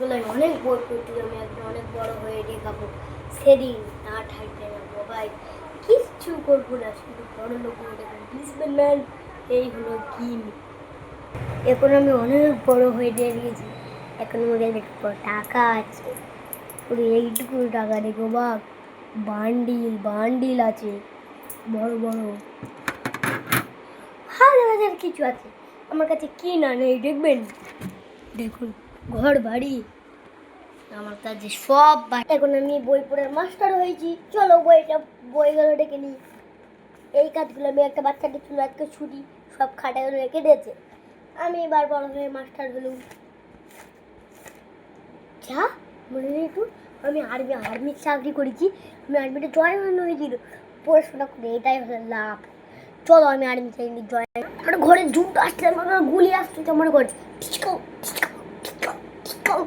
ছোটোবেলায় অনেক বই পড়তে আমি একদিন অনেক বড় হয়ে দেখাবো। সেদিন না থাকবে না মোবাইল, কিচ্ছু করবো না, শুধু বড় লোক হয়ে দেখুন বিজনেসম্যান। এই হলো গিম। এখন আমি অনেক বড় হয়ে দাঁড়িয়েছি। এখন আমাদের দেখবো টাকা আছে, পুরো এইটুকু টাকা দেখো বাঘ, বান্ডিল বান্ডিল আছে, বড় বড় হাজার হাজার কিছু আছে। আমার কাছে কি না নেই দেখবেন, দেখুন ঘর বাড়ি আমার কাছে সব। এখন আমি বই পড়ার মাস্টার হয়েছি। চলো বইগুলো ডেকে নিই। এই কাজগুলো আমি একটা বাচ্চাকে ছিল, আজকে ছুটি, সব খাটায় রেখে দিয়েছে। আমি এবার বড় হয়ে মাস্টার হলুম। যা মনে নেই একটু, আমি আর্মির চাকরি করেছি। আমি আর্মিতে জয়েন হয়েছিল, পড়াশোনা করে এটাই হলো লাভ। চলো আমি আর্মি চাকরি জয়েন। আমার ঘরে যুদ্ধ আসছে, আমার গুলি আসছে আমার ঘরে। টিচকাও টিচকাও টিচকাও টিচকাও।